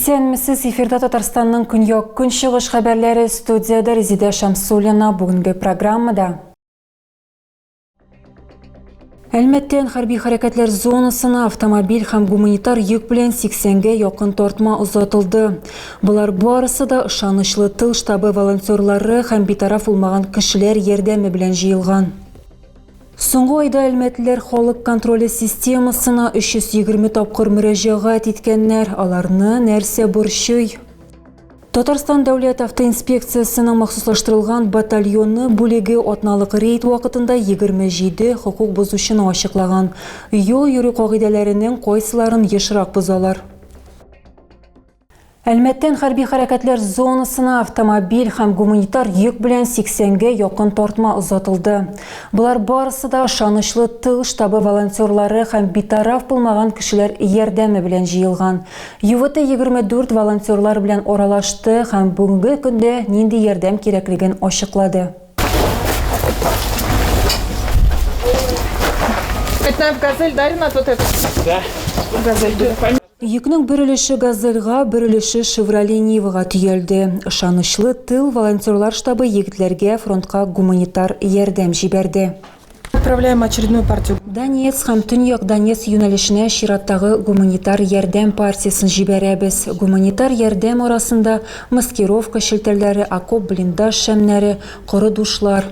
Исәнмесез, эфирда Татарстанның көньяк көнчыгыш хәбәрләре, студияда Резида Шамсуллина. Бүгенге программада Әлмәттән хәрби хәрәкәтләр зонасына автомобиль һәм гуманитар йөк белән 80-гә якын тартма озатылды. Булар барысы да ышанычлы тыл штабы волонтерлары һәм битараф булмаган кешеләр ярдәме белән җыелган. Соңгы айда әлмәтлеләр халык контроле системасына 320 тапкыр мөрәҗәгать иткәннәр. Аларны нәрсә борчый? Татарстан дәүләт автоинспекциясының махсуслаштырылган батальоны бүлеге атналык рейд вакытында 27 хукук бузучыны ачыклаган. Юл йөрү кагыйдәләренең кайсыларын ешрак бозалар? Әлмәттән хәрби хәрәкәтләр зонасына автомобиль һәм гуманитар йөк белән 80-гә якын тартма озатылды. Булар барысы да ышанычлы тыл штабы волонтерлары һәм битараф булмаган кешеләр ярдәме белән җыелган. ЮВТ 24 волонтерлар белән аралашты һәм бүгенге көндә нинди ярдәм кирәклеген ачыклады. Это газель дарена вот это? Да. Газель. Йөкнең бер өлеше газельга, бер өлеше Шевроле Нивага төялде. Ышанычлы тыл волонтерлар штабы егетләргә фронтка гуманитар ярдәм җибәрде. Отправляем очередную партию. Донец һәм Төньяк Донец юнәлешенә чираттагы гуманитар ярдәм партиясын җибәрәбез. Гуманитар ярдәм арасында маскировка шелтәләре, окоп блиндаж шәмнәре, коры душлар.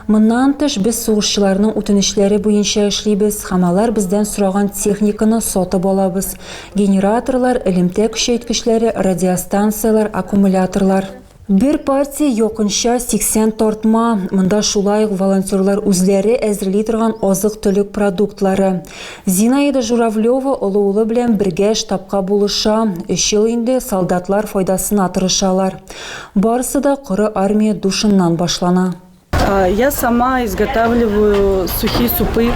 Моннан тыш без сугышчыларның үтенечләре буенча эшлибез һәм алар бездән сораган техниканы сатып алабыз. Генераторлар, элемтә көчәйткечләре, радиостанциялар, аккумуляторлар. Бер партия якынча 80 тартма. Монда шулай ук волонтерлар үзләре әзерли торган азык-төлек продуктлары. Зинаида Журавлева олы улы белән бергә штабка булыша. 3 ел инде солдатлар файдасына тырышалар. Барысы да коры армия душыннан башлана. Я сама изготавливаю сухие супы.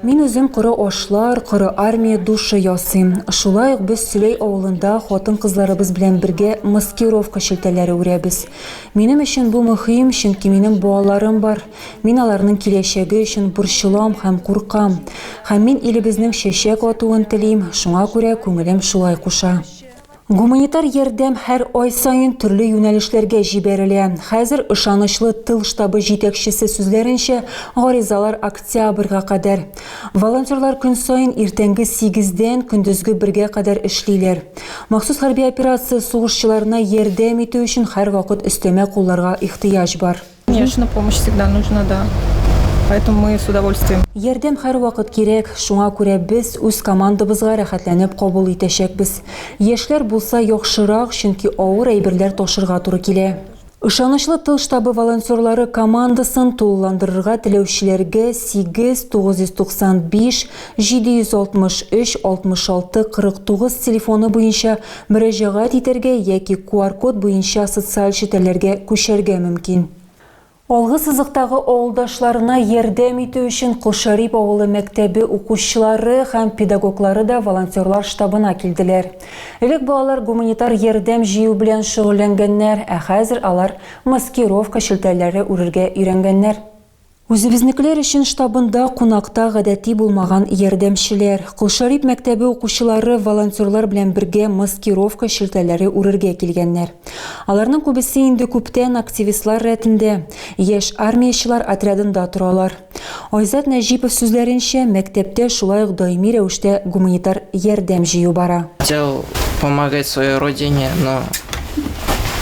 Мин үзем коры ашлар, коры армия душы ясыйм. Шулай ук без Сүлей авылында хатын-кызларыбыз белән бергә маскировка шелтәләре үрәбез. Минем өчен бу мөһим, чөнки минем балаларым бар. Мин аларның киләчәге өчен борчылам һәм куркам. Һәм мин илебезнең чәчәк атуын телим, шуңа күрә күңелем шулай куша. Гуманитар ярдәм һәр ай сайын төрле юнәлешләргә җибәрелә. Хәзер ышанычлы тыл штабы җитәкчесе сүзләренчә, гаризалар октябрьгә кадәр. Волонтерлар көн сайын иртәнге 8-дән көндезге 1-гә кадәр эшлиләр. Махсус хәрби операция сугышчыларына ярдәм итү өчен һәр вакыт өстәмә кулларга ихтыяҗ бар. Конечно, помощь всегда нужна, да. Поэтому мы с удовольствием. Ярдәм һәр вакыт кирәк, шуңа күрә без үз командабызга рәхәтләнеп кабул итәчәкбез. Яшьләр булса яхшырак, чөнки авыр әйберләр ташырга туры килә. Ышанычлы тыл штабы волонтерлары командасын тулыландырырга теләүчеләргә 8 995 763 66 49 телефоны буенча мөрәҗәгать итәргә яки QR-код буенча социаль челтәрләргә күчәргә мөмкин. Алгы сызыктагы авылдашларына ярдәм итү өчен Кылшарип авылы мәктәбе укучылары һәм педагоглары да волонтерлар штабына килделәр. Элек балалар гуманитар ярдәм җыю белән шөгыльләнгәннәр, ә хәзер алар маскировка шелтәләре үрергә өйрәнгәннәр. Үзебезнекеләр өчен штабында кунакта гадәти булмаган ярдәмчеләр. Кылшарип мәктәбе укучылары волонтерлар белән бергә маскировка шелтәләре үрергә килгәннәр. Аларның күбесе инде күптән активистлар рәтендә, яшь армиячылар отрядында торалар. Айзат Нәҗипов сүзләренчә, мәктәптә шулай ук даими рәвештә гуманитар ярдәм җыю бара. Хотел помогать своей родине, но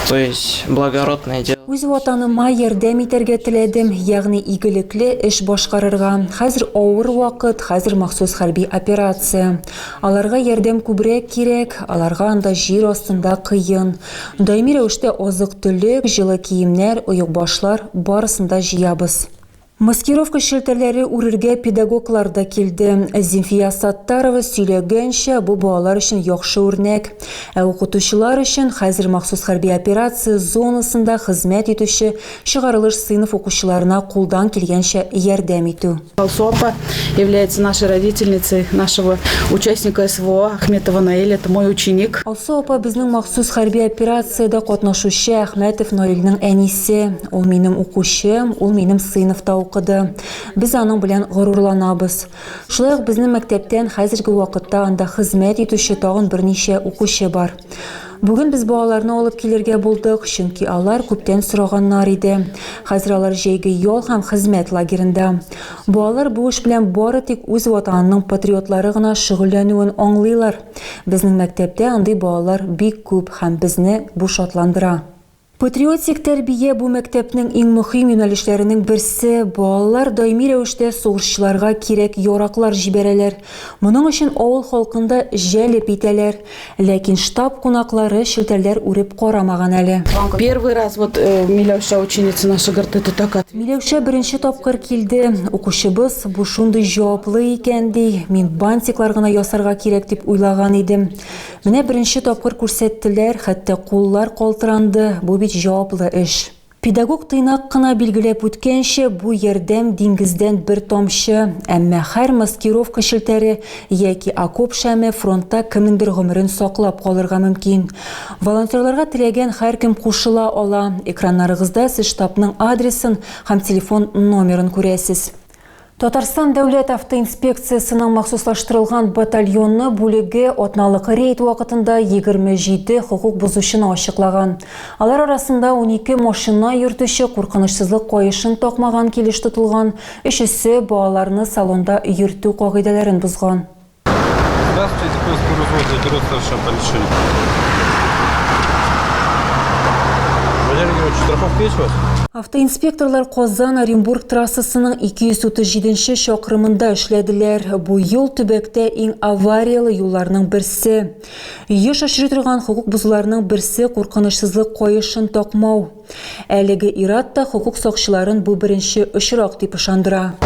то есть благородное дело. Үз ватаныма ярдәм итәргә теләдем, ягъни игелекле эш башкарырга. Хәзер авыр вакыт, хәзер махсус хәрби операция. Аларга ярдәм күбрәк кирәк, аларга анда җир астында кыен. Даими рәвештә азык-төлек, җылы киемнәр, оек башлар барысын да җыябыз. Маскировка шелтәләре үрергә педагоглар да килде. Зинфия Саттарова сөйләгәнчә, бу балалар өчен яхшы үрнәк. Ә укытучылар өчен хәзер махсус хәрби операция зонасында хезмәт итүче чыгарылыш сыйныф укучыларына кулдан килгәнчә ярдәм итү. Алсуапа является нашей родительницей нашего участника СВО Ахметова Наиль. Это мой ученик. Алсуапа безнең махсус хәрби операциядә катнашучы Әхмәтов Наилнең әнисе. Ул минем укучым, ул минем сыйныфта укыды. Без аның белән горурланабыз. Шулай ук безнең мәктәптән хәзерге вакытта анда хезмәт итүче тагын берничә укучы бар. Бүген без балаларны алып килергә булдык, чөнки алар күптән сораганнар иде. Хәзер алар җәйге ял һәм хезмәт лагерында. Балалар бу эш белән бары тик үз ватанының патриотлары гына шөгыльләнүен аңлыйлар. Безнең мәктәптә андый балалар бик күп һәм безне бу шатландыра. Патриотик тәрбия бу мәктәпнең иң мөһим юнәлешләренең берсе. Балалар даими рәвештә сугышчыларга кирәк яраклар җибәрәләр. Моның өчен авыл халкында җәлеп итәләр. Ләкин штаб кунаклары шелтәләр үреп карамаган әле. Первый раз вот Миләүшә ученица наша говорит, это так от... Миләүшә беренче тапкыр килде. Укучыбыз бу шундый җаваплы икән ди. Мин бантиклар гына ясарга кирәк дип уйлаган идем. Менә беренче тапкыр күрсәттеләр, хәтта куллар калтыранды. Бу бит җаваплы эш. Педагог тыйнак кына билгеләп үткәнчә, бу ярдәм диңгездән бер тамчы, әмма һәр маскировка шелтәре яки окоп шәме фронтта кемнеңдер гомерен саклап калырга мөмкин. Волонтерларга теләгән һәркем кушыла ала. Экраннарыгызда сез штабның адресын һәм телефон номерын күрәсез. Татарстан дәүләт автоинспекциясының махсуслаштырылган батальонны бүлеге атналык рейд вакытында 27 хукук бузучыны ачыклаган. Алар арасында 12 машина йөртүче куркынычсызлык каешын такмаган килеш тотылган, 3-се балаларны салонда йөртү кагыйдәләрен бузган. Здравствуйте, Курс Бюро старшего полиции. Валерий Георгиевич, страховка есть у вас? Автоинспекторлар Казан-Оренбург трассасының 237 шақырымында эшләделәр. Бу юл төбәктә иң авариялы юлларның берсе. Еш очрый торган хукук бузуларның берсе куркынычсызлык каешын такмау. Әлеге ират та хукук сакчыларын бу беренче очрак дип ышандыра.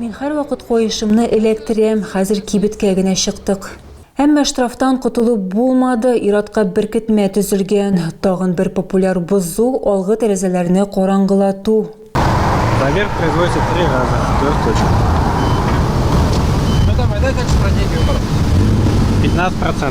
Мин һәр вакыт каешымны эләктерәм, хәзер кибеткә генә чыктык. Әмма штрафтан кутылып булмады, иратка беркетмә төзелгән. Тагын бер популяр бузу алгы тәрәзәләрне караңгылату. Проверка производится 3 раза. 4 точек. Ну давай, дай дальше про деньги. 15%.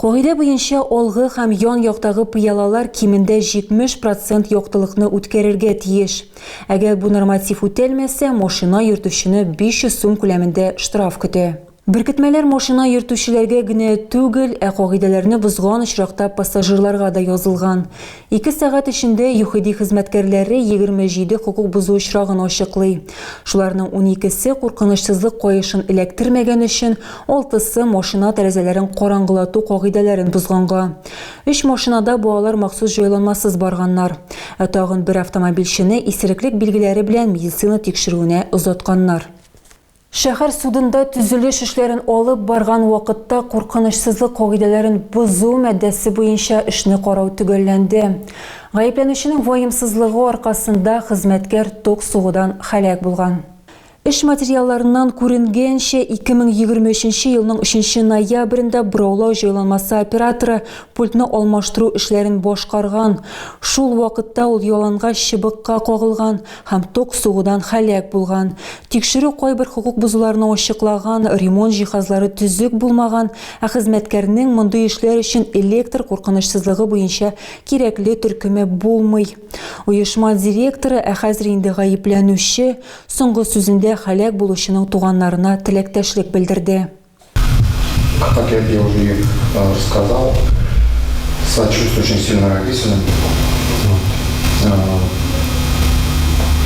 Кагыйдә буенча алгы һәм ян яктагы пыялалар кимендә 70% яктылыкны үткәрергә тиеш. Әгәр бу норматив үтәлмәсә, машина йөртүчене 500 сум күләмендә штраф көтә. Беркетмәләр машина йөртүчеләргә генә түгел, кагыйдәләрне бузган очракта пассажирларга да язылган. 2 сәгать эчендә ЮХИДИ хезмәткәрләре 27 хукук бузу очрагын ачыклый. Шуларның 12се куркынычсызлык каешын эләктермәгән өчен, 6сы машина тәрәзәләрен караңгылату кагыйдәләрен бузганга. 3 машинада балалар махсус җайланмасыз барганнар. Тагын бер автомобильчене исереклек билгеләре белән медицина тикшерүенә озатканнар. Шәһәр судында төзелеш эшләрен алып барган вакытта куркынычсызлык кагыйдәләрен бузу маддәсе буенча эшне карау төгәлләнде. Гаепләнүченең ваемсызлыгы аркасында хезмәткәр ток сугудан һәлак булган. Эш материалларыннан күренгәнчә 2023 елның 3 ноябрендә Браулау җайланмасы операторы пультны алмаштыру эшләрен башкарган. Шул вакытта ул яланга чыбыкка кагылган һәм ток сугудан һәлак булган. Тикшерү кайбер хукук бузуларны ачыклаган, ремонт җиһазлары төзек булмаган, хезмәткәрнең мондый эшләр өчен электр куркынычсызлыгы буенча кирәкле төркеме булмый. Оешма директоры хәзер инде гаепләнүче соңгы сүзендә һәлак булучының туганнарына теләктәшлек белдерде. Как я уже рассказал, сочувствую очень сильно родителям,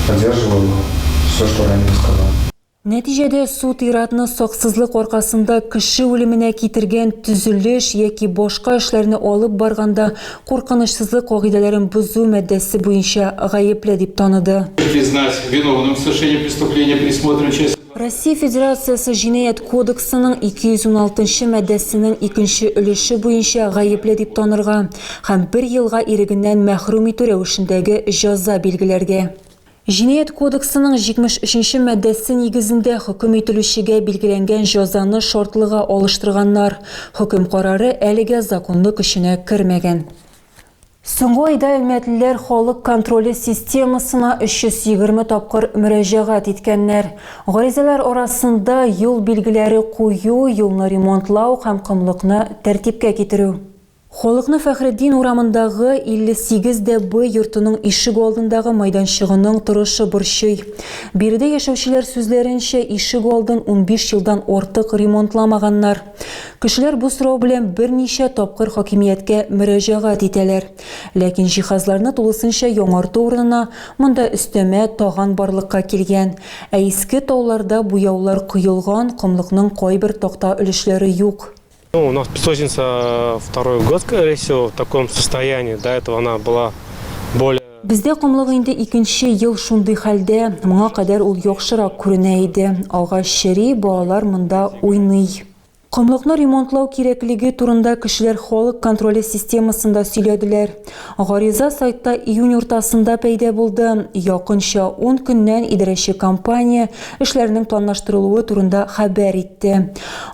поддерживаю все, что ранее сказал. Нәтиҗәдә суд иратны саксызлык аркасында кеше үлеменә китергән төзелеш яки башка эшләрне алып барганда куркынычсызлык кагыйдәләрен бузу маддәсе буенча гаепле дип таныды. Признать виновным в совершении преступления присмотрен часть. Россия Федерациясы Җинаять кодексының 216 маддәсенең 2-нче өлеше буенча гаепле дип танырга һәм 1 елга ирегеннән мәхрүм итү рәвешендәге җәза билгеләргә. Җинаять кодексының 73-нче маддәсе нигезендә хөкем ителүчегә билгеләнгән җәзаны шартлыга алыштырганнар. Хөкем карары әлегә законлы көченә кермәгән. Соңғы айда әлмәтлілер халық контролі системасына 320 тапқыр мөрәҗәгать иткәннәр. Гаризалар арасында юл билгеләре кую, юлны ремонтлау һәм кымлыкны тәртипкә китерү. Холыкны Фәхреддин урамындагы 58-Б йортының ишек алдындагы майданчыгының торышы борчый. Биредә яшәүчеләр сүзләренчә ишек алдын 15 елдан артык ремонтламаганнар. Кешеләр бу сорау белән берничә тапкыр хакимияткә мөрәҗәгать итәләр. Ләкин җиһазларны тулысынча яңарту урынына монда өстәмә таган барлыкка килгән. Ә иске тауларда буяулар кыелган, кымлыкның кайбер такта өлешләре юк. У нас песочница второй год, скорее всего, в таком состоянии. До этого она была более... Бездә кымлык инде 2нче ел шундый хәлдә, моңа кадәр ул яхшырак күренә иде. Алга шәри балалар монда уйный. Кымлыкны ремонтлау кирәклеге турында кешеләр халык контроле системасында сөйләделәр. Гариза сайтта июнь уртасында пәйда булды. Якынча 10 көннән идарәче компания эшләрнең планлаштырылуы турында хәбәр итте.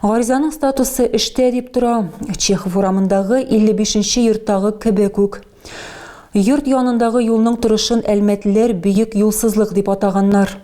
Гаризаның статусы эштә дип тора. Чехов урамындагы 55нче йорттагы кебек үк. Йорт янындагы юлның торышын әлмәтлеләр бөек юлсызлык дип атаганнар.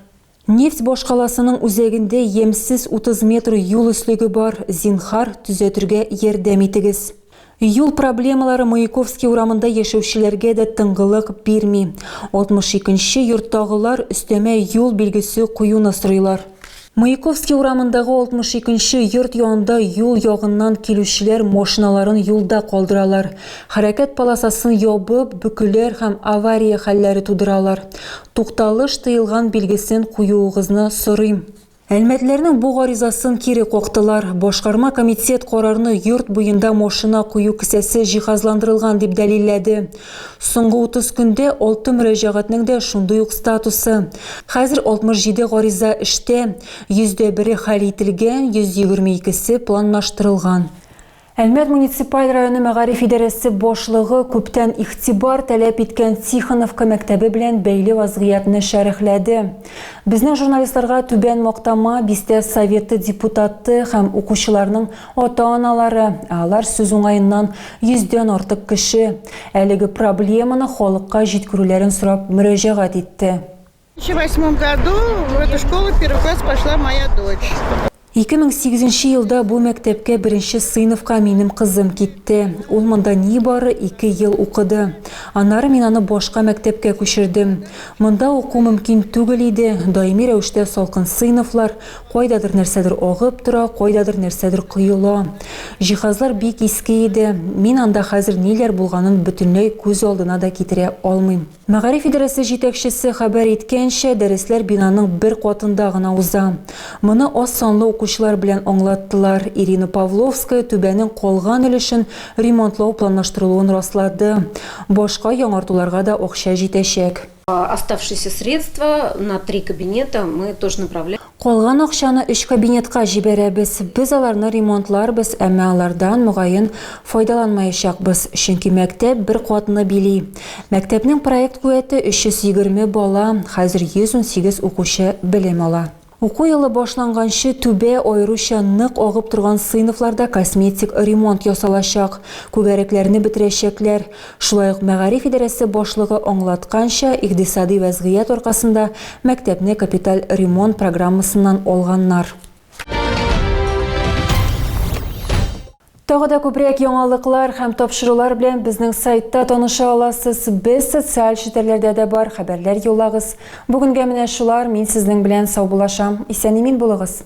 Нефть башкаласының үзәгендә ямсыз 30 метр юл өслеге бар. Зинхар төзәтергә ярдәм итегез. Юл проблемалары Маяковский урамында яшәүчеләргә дә тыңгылык бирми. 62нче йорттагылар өстәмә юл билгесе куюны сорыйлар. Маяковский урамындагы 62нче йорт янында юл ягыннан килүчеләр машиналарын юлда калдыралар. Хәрәкәт полосасын ябып, бөкүләр һәм авария хәлләре тудыралар. Тукталыш тыелган билгесен куюыгызны сорыйм. Әлмәтләрнең бу гаризасын кире кактылар. Башкарма комитет карарны йорт буенда машина кую кесәсе җиһазландырылган дип дәлилләде. Соңгы 30 көндә 6 мөрәҗәгатьнең дә шундый ук статусы. Хәзер 67 гариза эштә, 100-1 хәл ителгән, 122се планлаштырылган. Әлмәт муниципаль районы мәгариф идарәсе башлыгы күптән игътибар таләп иткән Тихоновка мәктәбе белән бәйле вазгыятны шәрехләде. Безнең журналистларга Түбән Мактама бистә советы депутаты һәм укучыларның ата-аналары, алар сүз уңаеннан 100дән артык кеше әлеге проблеманы халыкка җиткерүләрен сорап мөрәҗәгать итте. В 2008 году в эту школу первый класс пошла моя дочь. 2008 елда бу мәктәпкә беренче сыйныфка минем кызым китте. Ул монда нибары 2 ел укыды. Аннары мин аны башка мәктәпкә күчердем. Монда уку мөмкин түгел иде. Даими рәвештә салкын сыйныфлар, кайдадыр нәрсәдер агып тора, кайдадыр нәрсәдер кыела. Җиһазлар бик иске иде. Мин анда хәзер ниләр булганын бөтенләй күз алдына да китерә алмыйм. Мәгариф идарәсе җитәкчесе хәбәр иткәнчә, дәресләр бинаның бер катында гына уза. Моны аз санлы укучылар белән аңлаттылар. Ирина Павловская Түбәнең калган өлешен ремонтлау планлаштырылуын раслады. Башка яңартуларга да акча җитәчәк. Оставшиеся средства на 3 кабинета мы тоже направляем. Калган акчаны 3 кабинетка җибәрәбез. Без аларны ремонтларбыз, әмма алардан мөгаен файдаланмаячакбыз, чөнки мәктәп бер катны били. Мәктәпнең проект куәте 320 бала, хәзер 118 укучы белем ала. Уку елы башланганчы Түбә аеруча нык агып торган сыйныфларда косметик ремонт ясалачак, күгәрәкләрне бетерәчәкләр. Шулай ук мәгариф идарәсе башлыгы аңлатканча, икътисади вазгыять аркасында мәктәпне капиталь ремонт программасыннан алганнар. Тагы да күбрәк яңалыклар һәм тапшырулар белән безнең сайтта таныша аласыз. Без социаль челтәрләрдә дә бар, хәбәрләр юллагыз. Бүгенгә менә шулар, мин сезнең белән сау булашам. Исән-имин булыгыз.